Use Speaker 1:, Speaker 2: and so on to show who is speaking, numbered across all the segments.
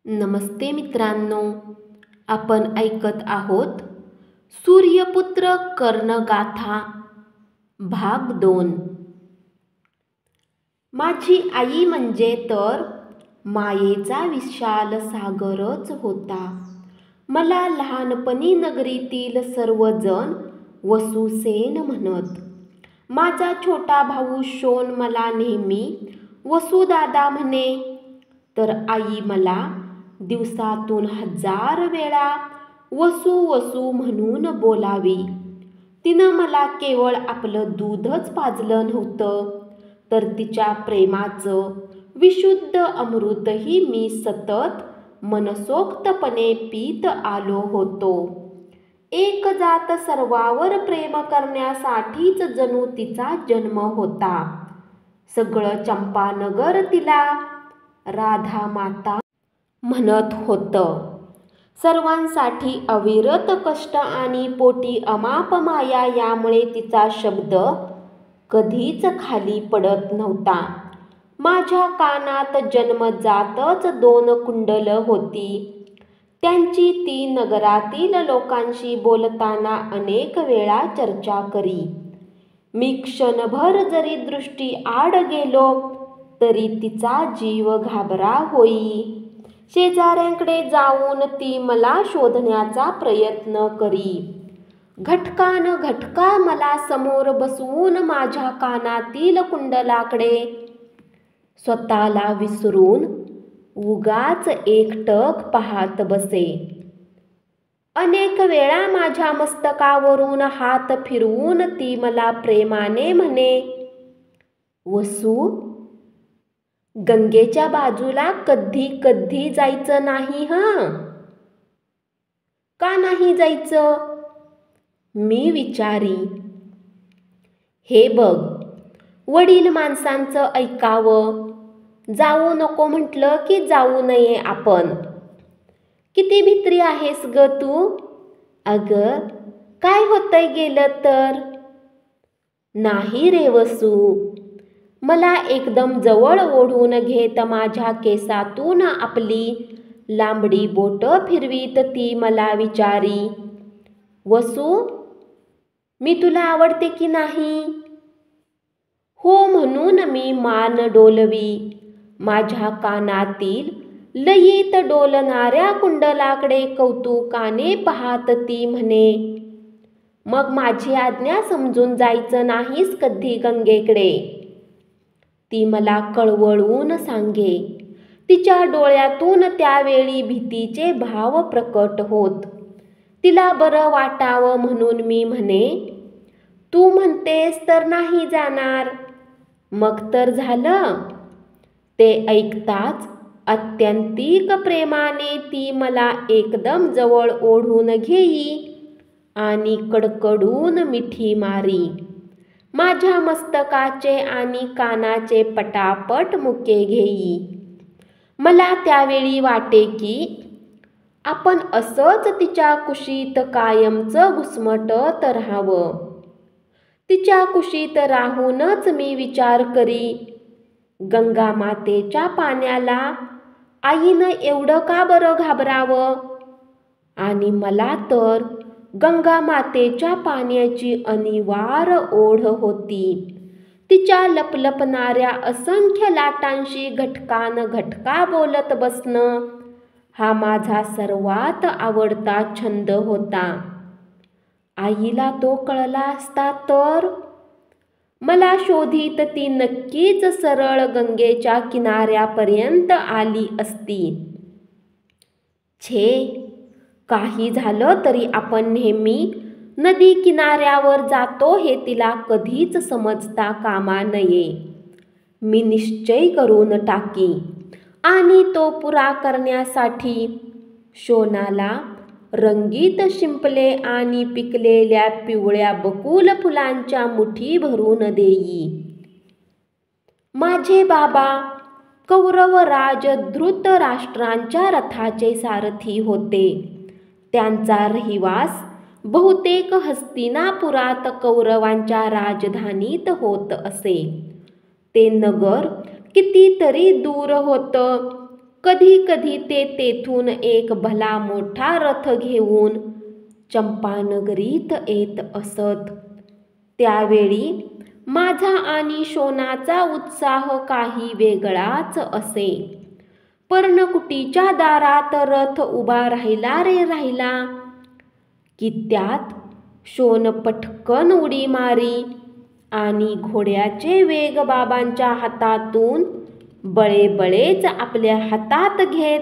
Speaker 1: नमस्ते मित्रांनो, आपण ऐकत आहोत सूर्यपुत्र कर्णगाथा भाग 2। माझी आई म्हणजे तर मायेचा विशाल सागरच होता। मला लहानपणी नगरीतील सर्वजण वसुसेन म्हणत। माझा छोटा भाऊ शोन मला नेहमी वसुदादा म्हणे, तर आई मला दिवसातून 1000 वेळा वसू वसू म्हणून बोलावी। तिनं मला केवळ आपलं दूधच पाजलं नव्हतं, तर तिच्या प्रेमाचं विशुद्ध अमृतही मी सतत मनसोक्तपणे पीत आलो होतो। एक जात सर्वावर प्रेम करण्यासाठीच जणू तिचा जन्म होता। सगळं चंपानगर तिला राधा माता म्हणत होतं। सर्वांसाठी अविरत कष्ट आणि पोटी अमाप माया, यामुळे तिचा शब्द कधीच खाली पडत नव्हता। माझ्या कानात जन्मजातच 2 कुंडल होती। त्यांची ती नगरातील लोकांशी बोलताना अनेक वेळा चर्चा करी। मी क्षणभर जरी दृष्टी आड गेलो तरी तिचा जीव घाबरा होई। शेजाऱ्यांकडे जाऊन ती मला शोधण्याचा प्रयत्न करी। घटकान घटका मला समोर बसवून माझ्या कानातील कुंडलाकडे स्वतःला विसरून उगाच एकटक पाहत बसे। अनेक वेळा माझ्या मस्तकावरून हात फिरवून ती मला प्रेमाने म्हणे, वसू, गंगेच्या बाजूला कधी कधी जायचं नाही हं? का नाही जायचं? मी विचारी। हे बघ, वडील माणसांचं ऐकावं। जाऊ नको म्हटलं की जाऊ नये आपण। किती भित्री आहेस ग तू? अगं, काय होतंय गेलं तर? नाही रे वसू। मला एकदम जवळ ओढून घेत माझ्या केसातून आपली लांबडी बोटं फिरवीत ती मला विचारी, वसू, मी तुला आवडते की नाही? हो म्हणून मी मान डोलवी। माझ्या कानातील लयीत डोलणाऱ्या कुंडलाकडे कौतुकाने पाहत ती म्हणे, मग माझी आज्ञा समजून जायचं नाहीस कधी गंगेकडे? ती मला कळवळून सांगे। तिच्या डोळ्यातून त्यावेळी भीतीचे भाव प्रकट होत। तिला बरं वाटावं म्हणून मी म्हणे, तू म्हणतेस तर नाही जाणार, मग तर झालं। ते ऐकताच अत्यंतिक प्रेमाने ती मला एकदम जवळ ओढून घेई आणि कडकडून मिठी मारी। माझ्या मस्तकाचे आणि कानाचे पटापट मुके घेई। मला त्यावेळी वाटे की आपण असंच तिच्या कुशीत कायमचं घुसमटत राहावं। तिच्या कुशीत राहूनच मी विचार करी, गंगा मातेच्या पाण्याला आईनं एवढं का बरं घाबरावं? आणि मला तर गंगा मातेच्या पाण्याची अनिवार ओढ होती। तिच्या लपलपणाऱ्या असंख्य लाटांशी घटकान घटका बोलत बसणं हा माझा सर्वात आवडता छंद होता। आईला तो कळला असता तर? मला शोधित ती नक्कीच सरळ गंगेच्या किनाऱ्यापर्यंत आली असती। छे, काही झालं तरी आपण नेहमी नदी किनाऱ्यावर जातो हे तिला कधीच समजता कामा नये। मी निश्चय करून टाकी आणि तो पुरा करण्यासाठी शोनाला रंगीत शिंपले आणि पिकलेल्या पिवळ्या बकुल फुलांच्या मुठी भरून देई। माझे बाबा कौरवराज धृतराष्ट्रांच्या रथाचे सारथी होते। त्यांचा रहिवास बहुतेक हस्तिनापुरात कौरवांच्या राजधानीत होत असे। ते नगर कितीतरी दूर होतं। कधी कधी ते तेथून एक भला मोठा रथ घेऊन चंपानगरीत येत असत. त्यावेळी माझा आणि शोनाचा उत्साह काही वेगळाच असे. पर्णकुटीच्या दारात रथ उभा राहिला रे राहिला की त्यात शोन पटकन उडी मारी आणि घोड्याचे वेग बाबांच्या हातातून बळेबळेच आपल्या हातात घेत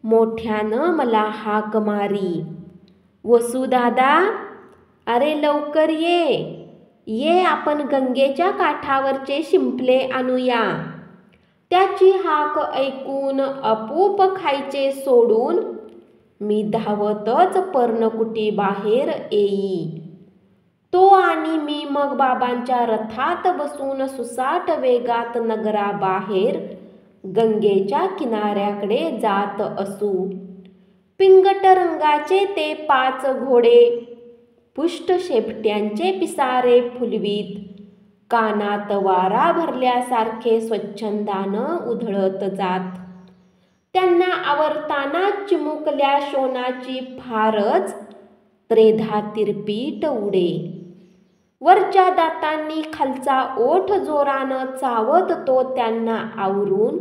Speaker 1: मोठ्यानं मला हाक मारी, वसुदादा, अरे लवकर ये आपण गंगेच्या काठावरचे शिंपले आणूया. त्याची हाक ऐकून आपोप खायचे सोडून मी धावतच पर्णकुटी बाहेर येई. तो आणि मी मग बाबांच्या रथात बसून सुसाट वेगात नगराबाहेर गंगेच्या किनाऱ्याकडे जात असू. पिंगट रंगाचे ते 5 घोडे पुष्ट शेपट्यांचे पिसारे फुलवीत कानात वारा भरल्यासारखे स्वच्छंदानं उधळत जात. त्यांना आवरताना चिमुकल्या शोनाची फारच त्रेधा तिरपीट उडे. वरच्या दातांनी खालचा ओठ जोरानं चावत तो त्यांना आवरून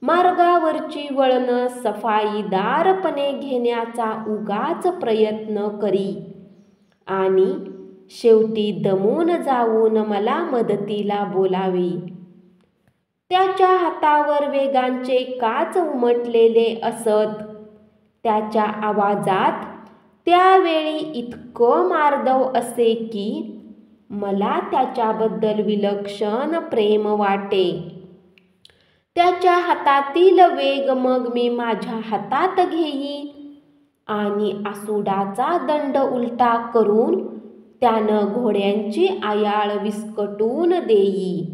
Speaker 1: मार्गावरची वळणं सफाईदारपणे घेण्याचा उगाच प्रयत्न करी आणि शेवटी दमून जाऊन मला मदतीला बोलावी. त्याच्या हातावर वेगांचे काच उमटलेले असत. त्याच्या आवाजात त्यावेळी इतकं मार्दव असे की मला त्याच्याबद्दल विलक्षण प्रेम वाटे. त्याच्या हातातील वेग मग मी माझ्या हातात घेई आणि आसूडाचा दंड उलटा करून त्यानं घोड्यांची आयाळ विस्कटून देई.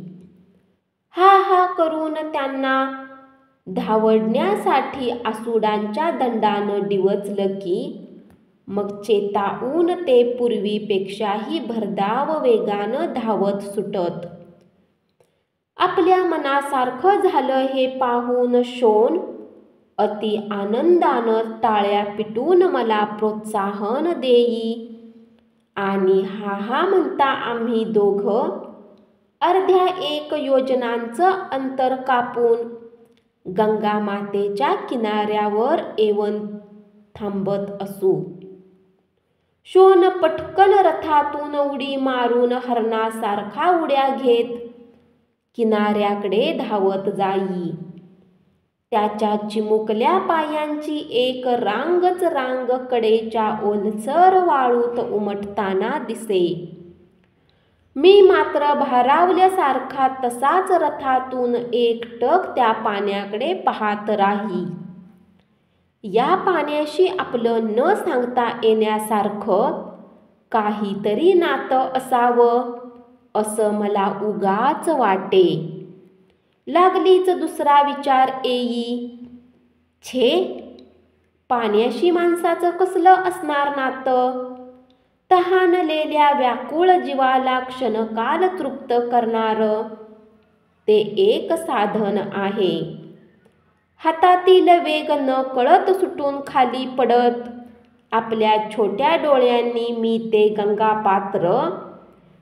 Speaker 1: हा हा करून त्यांना धावडण्यासाठी आसूडांच्या दंडानं डिवचलं की मग चेतावून ते पूर्वीपेक्षाही भरधाव वेगानं धावत सुटत. आपल्या मनासारखं झालं हे पाहून शोन अति आनंदानं टाळ्या पिटून मला प्रोत्साहन देई आणि हा हा म्हणता आम्ही दोघं अर्ध्या 1 योजनांचं अंतर कापून गंगामातेच्या किनाऱ्यावर येऊन थांबत असू. शोन पटकन रथातून उडी मारून हरणासारखा उड्या घेत किनाऱ्याकडे धावत जाई. त्याच्या चिमुकल्या पायांची एक रांगच रांग कडेच्या ओलसर वाळूत उमटताना दिसे. मी मात्र भारावल्यासारखा तसाच रथातून एकटक त्या पाण्याकडे पाहत राही. या पाण्याशी आपलं न सांगता येण्यासारखं काहीतरी नातं असावं असं मला उगाच वाटे. लागलीच दुसरा विचार येई, छे, पाण्याशी माणसाचं कसलं असणार नातं? तहानलेल्या व्याकुळ जीवाला क्षणकाल तृप्त करणारं ते एक साधन आहे. हातातील वेग न कळत सुटून खाली पडत आपल्या छोट्या डोळ्यांनी मी ते गंगापात्र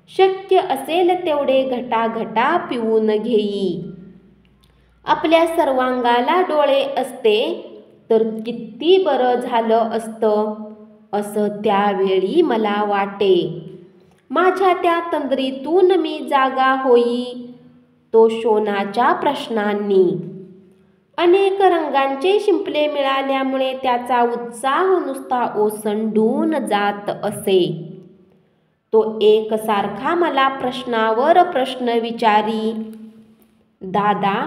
Speaker 1: शक्य असेल तेवढे घटाघटा पिऊन घेई. आपल्या सर्वांगाला डोळे असते तर किती बरं झालं असतं असं त्यावेळी मला वाटे. माझ्या त्या तंद्रीतून मी जागा होई तो शोनाच्या प्रश्नांनी. अनेक रंगांचे शिंपले मिळाल्यामुळे त्याचा उत्साह नुसता ओसंडून जात असे. तो एकसारखा मला प्रश्नावर प्रश्न विचारी, दादा,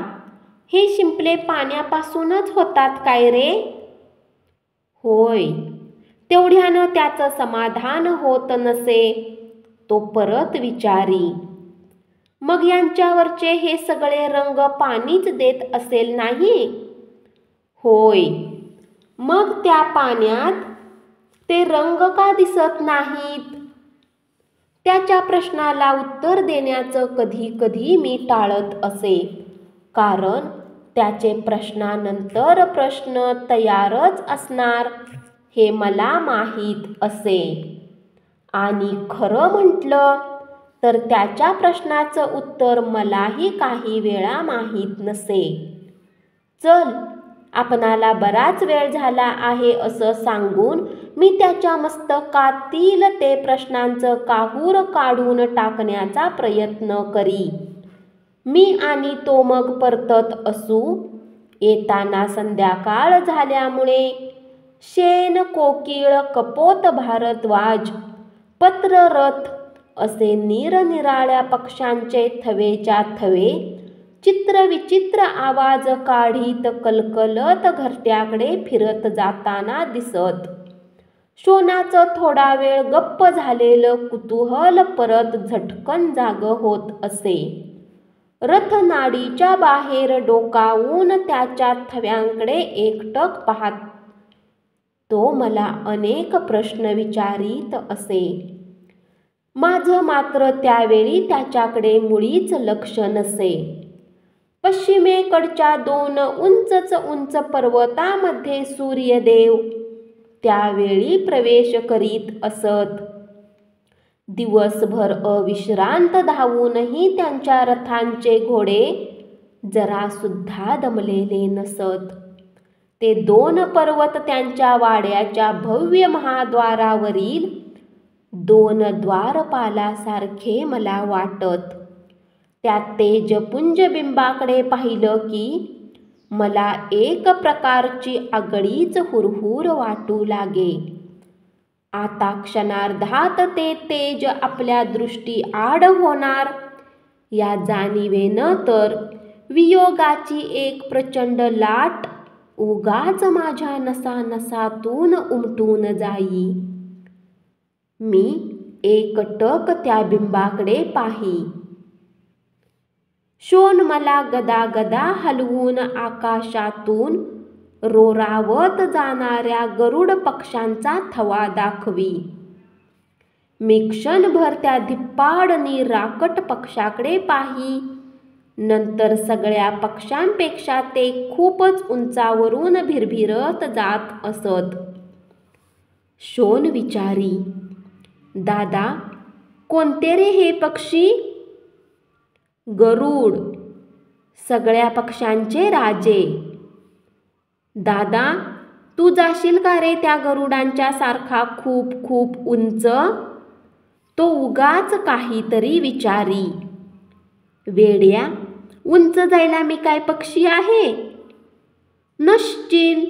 Speaker 1: हे शिंपले पाण्यापासूनच होतात काय रे? होय. तेवढ्यानं त्याचं समाधान होत नसे. तो परत विचारी, मग यांच्यावरचे हे सगळे रंग पाणीच देत असेल नाही? होय. मग त्या पाण्यात ते रंग का दिसत नाहीत? त्याच्या प्रश्नाला उत्तर देण्याचं कधी कधी मी टाळत असे, कारण त्याचे प्रश्नानंतर प्रश्न तयारच असणार हे मला माहीत असे. आणि खरं म्हटलं तर त्याच्या प्रश्नाचं उत्तर मलाही काही वेळा माहीत नसे. चल, आपणाला बराच वेळ झाला आहे असं सांगून मी त्याच्या मस्तकातील ते प्रश्नांचं काहूर काढून टाकण्याचा प्रयत्न करी. मी आणि तो मग परतत असू. येताना संध्याकाळ झाल्यामुळे शेण, कोकिळ, कपोत, भारद्वाज, पत्ररथ असे निरनिराळ्या पक्ष्यांचे थवेच्या थवे चित्रविचित्र आवाज काढीत कलकलत घरट्याकडे फिरत जाताना दिसत. शोनाचं थोडा वेळ गप्प झालेलं कुतूहल परत झटकन जागं होत असे. रथनाडीच्या बाहेर डोकावून त्याच्या थव्यांकडे एकटक पाहत तो मला अनेक प्रश्न विचारीत असे. माझं मात्र त्यावेळी त्याच्याकडे मुळीच लक्ष नसे. पश्चिमेकडच्या 2 उंच पर्वतामध्ये सूर्यदेव त्यावेळी प्रवेश करीत असत. दिवसभर अविश्रांत धावूनही त्यांच्या रथांचे घोडे जरासुद्धा दमलेले नसत. ते 2 पर्वत त्यांच्या वाड्याच्या भव्य महाद्वारावरील 2 द्वारपालासारखे मला वाटत. त्या तेजपुंज बिंबाकडे पाहिलं की मला एक प्रकारची आगळीच हुरहुर वाटू लागे. आता क्षणार्धात ते तेज आपल्या दृष्टी आड होणार या जाणिवेनं तर वियोगाची एक प्रचंड लाट उगाच माझ्या नसानसातून उमटून जाई. मी एकटक त्या बिंबाकडे पाही. शोन मला गदागदा हलवून आकाशातून रोरावत जाणाऱ्या गरुड पक्ष्यांचा थवा दाखवी. मी क्षणभर त्या धिप्पाड राकट पक्षाकडे पाही. नंतर सगळ्या पक्ष्यांपेक्षा ते खूपच उंचावरून भिरभिरत जात असत. शोन विचारी, दादा, कोणते रे हे पक्षी? गरुड, सगळ्या पक्ष्यांचे राजे. दादा, तू जाशील का रे त्या गरुडांच्या सारखा खूप खूप उंच? तो उगाच काहीतरी विचारी. वेड्या, उंच जायला मी काय पक्षी आहे? नसशील.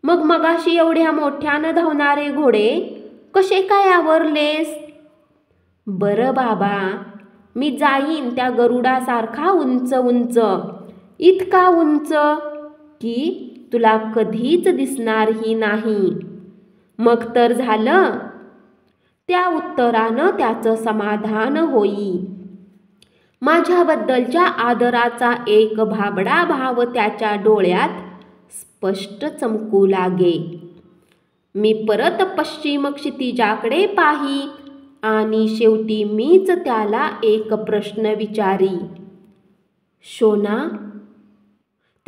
Speaker 1: मग मगाशी एवढ्या मोठ्यानं धावणारे घोडे कसे काय आवरलेस? बरं बाबा, मी जाईन त्या गरुडासारखा उंच उंच, इतका उंच की तुला कधीच दिसणारही नाही. मग तर झालं. त्या उत्तरानं त्याचं समाधान होई. माझ्याबद्दलच्या आदराचा एक भाबडा भाव त्याच्या डोळ्यात स्पष्ट चमकू लागे. मी परत पश्चिम क्षितिजाकडे पाही आणि शेवटी मीच त्याला एक प्रश्न विचारी. शोना,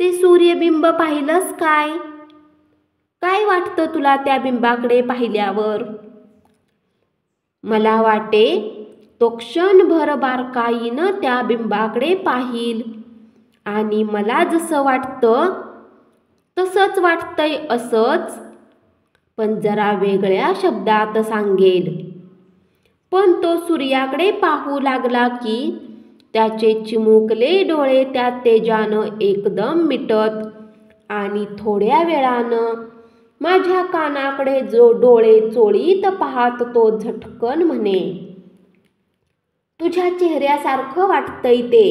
Speaker 1: ते सूर्यबिंब पाहिलंस काय? काय वाटतं तुला त्या बिंबाकडे पाहिल्यावर? मला वाटे तो क्षणभर बारकाईनं त्या बिंबाकडे पाहील आणि मला जसं वाटतं तसंच वाटतंय असंच, पण जरा वेगळ्या शब्दात सांगेल. पण तो सूर्याकडे पाहू लागला की त्याचे चिमुकले डोळे त्या तेजानं एकदम मिटत आणि थोड्या वेळानं माझ्या कानाकडे जो डोळे चोळीत पाहत तो झटकन म्हणे, तुझ्या चेहऱ्यासारखं वाटतंय ते.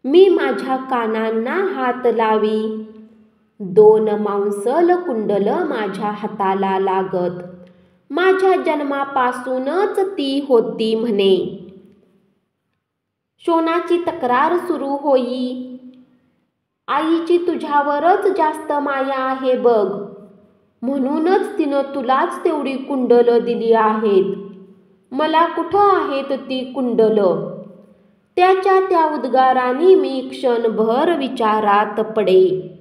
Speaker 1: मी माझ्या कानांना हात लावी. 2 मांसल कुंडल माझ्या हाताला लागत. माझ्या जन्मापासूनच ती होती म्हणे. शोनाची तक्रार सुरू होई. आईची तुझ्यावरच जास्त माया आहे बघ, म्हणूनच तिनं तुलाच तेवढी कुंडलं दिली आहेत. मला कुठं आहेत ती कुंडलं? त्याच्या त्या उद्गाराने मी क्षणभर विचारात पडे.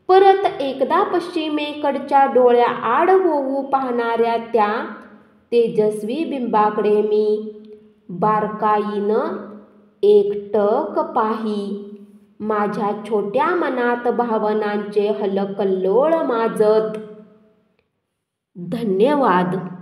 Speaker 1: परत एकदा पश्चिमेकडच्या डोळ्याआड होऊ पाहणाऱ्या त्या तेजस्वी बिंबाकडे मी बारकाईनं एकटक पाही. माझ्या छोट्या मनात भावनांचे हलकल्लोळ माजत. धन्यवाद.